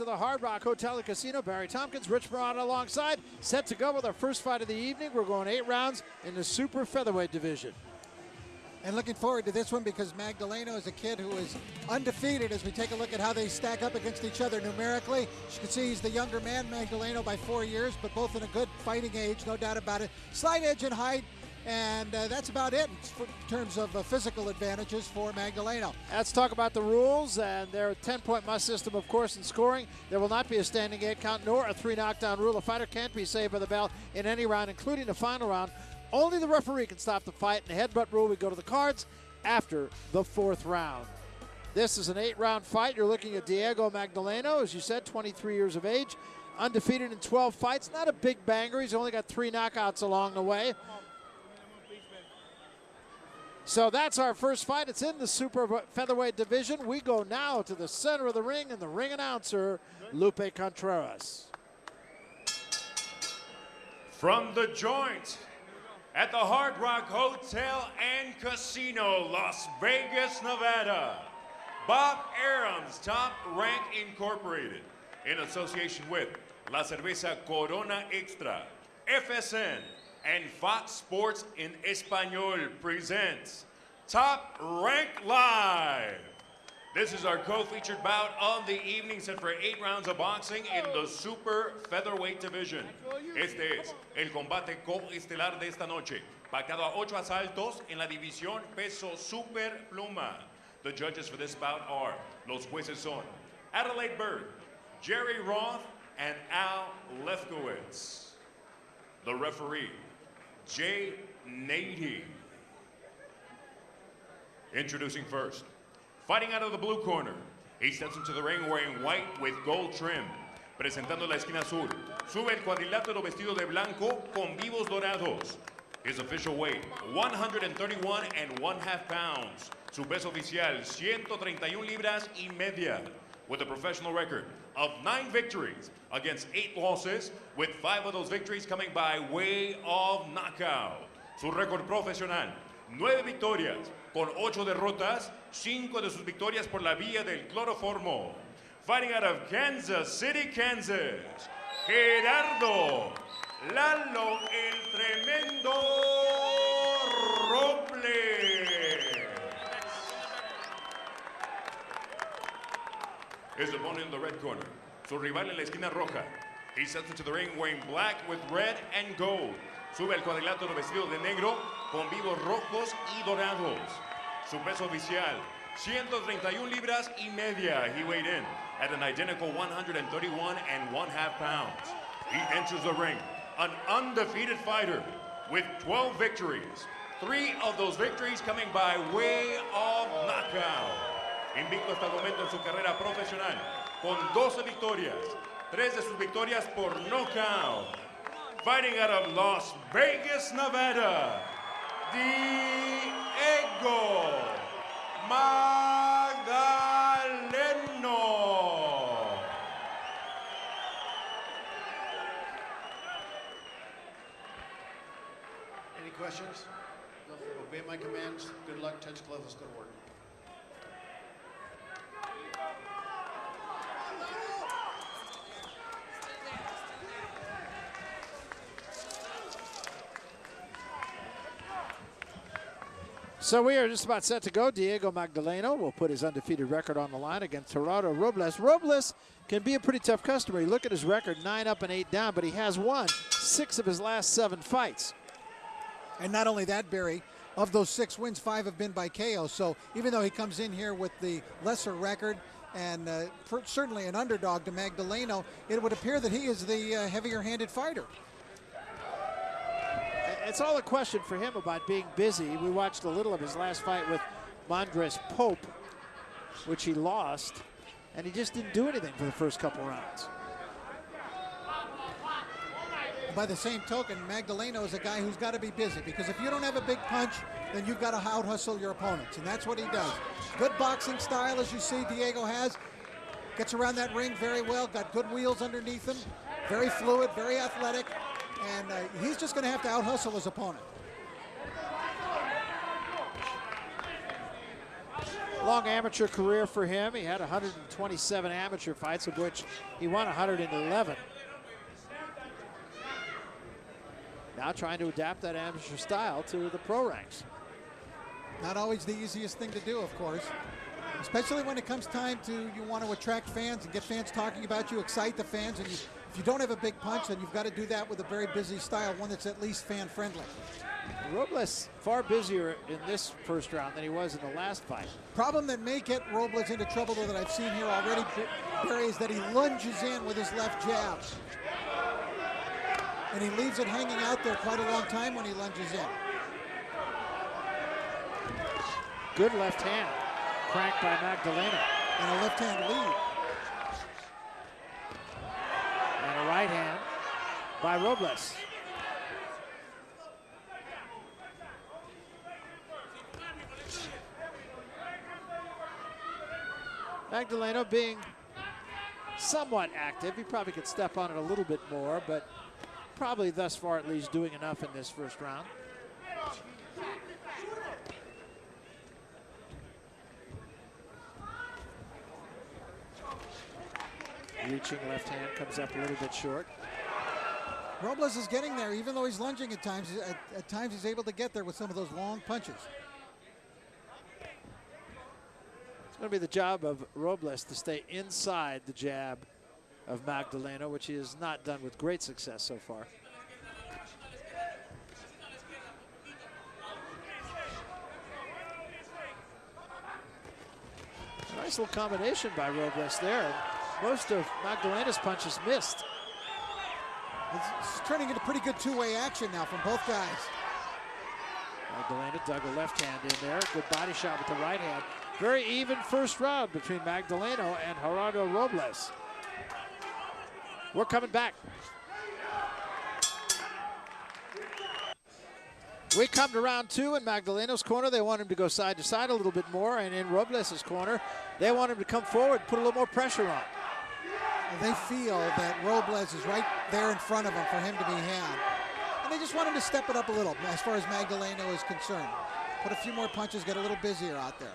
to the Hard Rock Hotel and Casino. Barry Tompkins, Rich Morano alongside. Set to go with our first fight of the evening. We're going 8 rounds in the super featherweight division. And looking forward to this one because Magdaleno is a kid who is undefeated as we take a look at how they stack up against each other numerically. As you can see, he's the younger man, Magdaleno, by 4 years, but both in a good fighting age, no doubt about it. Slight edge in height, and that's about it in terms of physical advantages for Magdaleno. Let's talk about the rules and their 10-point must system, of course, in scoring. There will not be a standing 8 count nor a 3 knockdown rule. A fighter can't be saved by the bell in any round, including the final round. Only the referee can stop the fight. In the headbutt rule, we go to the cards after the 4th round. This is an 8-round fight. You're looking at Diego Magdaleno, as you said, 23 years of age, undefeated in 12 fights. Not a big banger. He's only got 3 knockouts along the way. So that's our first fight. It's in the super featherweight division. We go now to the center of the ring, and the ring announcer, Lupe Contreras. From the joint at the Hard Rock Hotel and Casino, Las Vegas, Nevada, Bob Arum's Top Rank Incorporated, in association with La Cerveza Corona Extra, FSN, and Fox Sports in Español presents Top Rank Live. This is our co-featured bout of the evening, set for 8 rounds of boxing in the super featherweight division. Este es el combate coestelar de esta noche, pactado a 8 asaltos en la división peso super pluma. The judges for this bout are, los jueces son Adelaide Bird, Jerry Roth, and Al Lefkowitz. The referee, Jay Nady. Introducing first, fighting out of the blue corner, he steps into the ring wearing white with gold trim. Presentando la esquina azul, sube el cuadrilátero vestido de blanco con vivos dorados. His official weight, 131 1/2 pounds. Su peso oficial, 131 libras y media. With a professional record of 9 victories against 8 losses, with 5 of those victories coming by way of knockout. Su récord profesional, 9 victorias con 8 derrotas, 5 de sus victorias por la vía del cloroformo. Fighting out of Kansas City, Kansas, Gerardo Lalo el Tremendo Robles. His opponent in the red corner, su rival en la esquina roja. He steps into the ring wearing black with red and gold. Sube al cuadrilátero vestido de negro con vivos rojos y dorados. Su peso oficial, 131 libras y media. He weighed in at an identical 131 1/2 pounds. He enters the ring, an undefeated fighter with 12 victories. 3 of those victories coming by way of knockout. Invicto hasta el momento en su carrera profesional, con 12 victorias, 3 de sus victorias por knockout. Fighting out of Las Vegas, Nevada, Diego Magdaleno. Any questions? Obey my commands. Good luck. Touch glove. Let's go to work. So we are just about set to go. Diego Magdaleno will put his undefeated record on the line against Geraldo Robles. Robles can be a pretty tough customer. You look at his record, 9 up and 8 down, but he has won 6 of his last 7 fights. And not only that, Barry, of those 6 wins, 5 have been by KO. So even though he comes in here with the lesser record and certainly an underdog to Magdaleno, it would appear that he is the heavier-handed fighter. It's all a question for him about being busy. We watched a little of his last fight with Mondres Pope, which he lost, and he just didn't do anything for the first couple rounds. By the same token, Magdaleno is a guy who's got to be busy, because if you don't have a big punch, then you've got to out-hustle your opponents, and that's what he does. Good boxing style, as you see Diego has. Gets around that ring very well, got good wheels underneath him, very fluid, very athletic. And he's just going to have to out-hustle his opponent. Long amateur career for him. He had 127 amateur fights, of which he won 111. Now trying to adapt that amateur style to the pro ranks. Not always the easiest thing to do, of course. Especially when it comes time to, you want to attract fans and get fans talking about you, excite the fans. And if you don't have a big punch, then you've got to do that with a very busy style, one that's at least fan-friendly. Robles far busier in this first round than he was in the last fight. Problem that may get Robles into trouble, though, that I've seen here already, Barry, is that he lunges in with his left jab. And he leaves it hanging out there quite a long time when he lunges in. Good left hand, cranked by Magdaleno. And a left hand lead. And a right hand by Robles. Magdaleno being somewhat active. He probably could step on it a little bit more, but probably thus far at least doing enough in this first round. Reaching left hand comes up a little bit short. Robles is getting there, even though he's lunging at times. At times he's able to get there with some of those long punches. It's going to be the job of Robles to stay inside the jab of Magdaleno, which he has not done with great success so far. A nice little combination by Robles there. Most of Magdalena's punches missed. It's turning into pretty good two-way action now from both guys. Magdaleno dug a left hand in there. Good body shot with the right hand. Very even first round between Magdaleno and Geraldo Robles. We're coming back. We come to round two in Magdaleno's corner. They want him to go side to side a little bit more, and in Robles' corner, they want him to come forward, put a little more pressure on. They feel that Robles is right there in front of him for him to be had. And they just want him to step it up a little as far as Magdaleno is concerned. Put a few more punches, get a little busier out there.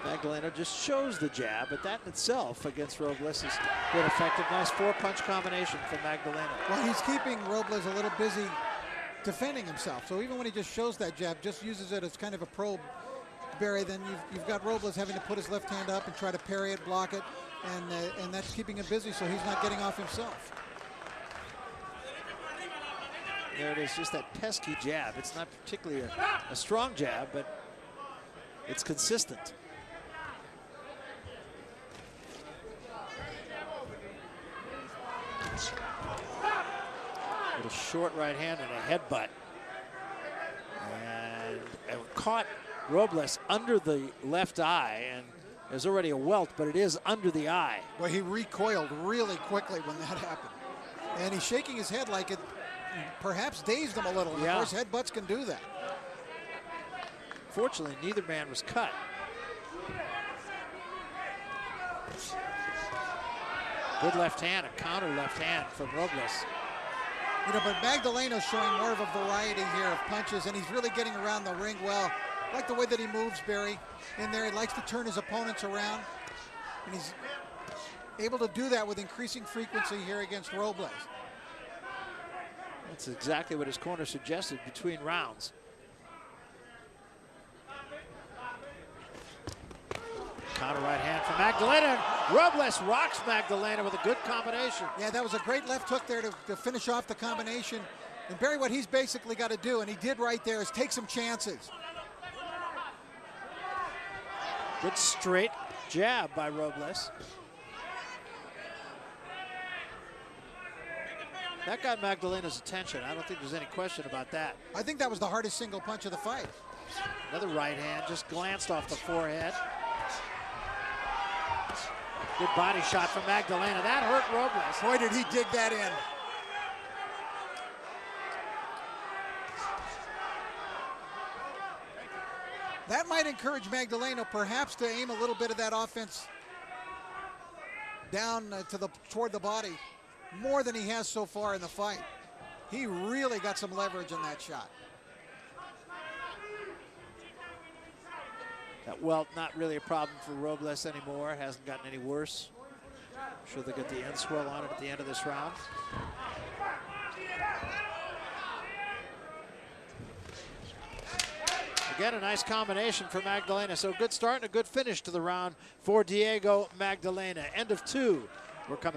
Magdaleno just shows the jab, but that in itself against Robles is good, effective. Nice four-punch combination from Magdaleno. Well, he's keeping Robles a little busy defending himself. So even when he just shows that jab, just uses it as kind of a probe, Barry, then you've got Robles having to put his left hand up and try to parry it, block it, and that's keeping him busy, so he's not getting off himself. There it is, just that pesky jab. It's not particularly a strong jab, but it's consistent. Little short right hand and a headbutt. And it caught Robles under the left eye, and there's already a welt, but it is under the eye. Well, he recoiled really quickly when that happened. And he's shaking his head like it perhaps dazed him a little. Yeah. Of course, headbutts can do that. Fortunately, neither man was cut. Good left hand, a counter left hand from Robles. You know, but Magdaleно's showing more of a variety here of punches, and he's really getting around the ring well. I like the way that he moves, Barry, in there. He likes to turn his opponents around, and he's able to do that with increasing frequency here against Robles. That's exactly what his corner suggested between rounds. Counter right hand from Magdaleno. Robles rocks Magdaleno with a good combination. Yeah, that was a great left hook there to finish off the combination. And Barry, what he's basically got to do, and he did right there, is take some chances. Good straight jab by Robles. That got Magdalena's attention. I don't think there's any question about that. I think that was the hardest single punch of the fight. Another right hand, just glanced off the forehead. Good body shot from Magdaleno. That hurt Robles. Boy, did he dig that in. That might encourage Magdaleno perhaps to aim a little bit of that offense down toward the body more than he has so far in the fight. He really got some leverage in that shot. That welt not really a problem for Robles anymore. It hasn't gotten any worse. I'm sure they'll get the end swell on it at the end of this round. Again, a nice combination for Magdaleno. So good start and a good finish to the round for Diego Magdaleno. End of 2. We're coming.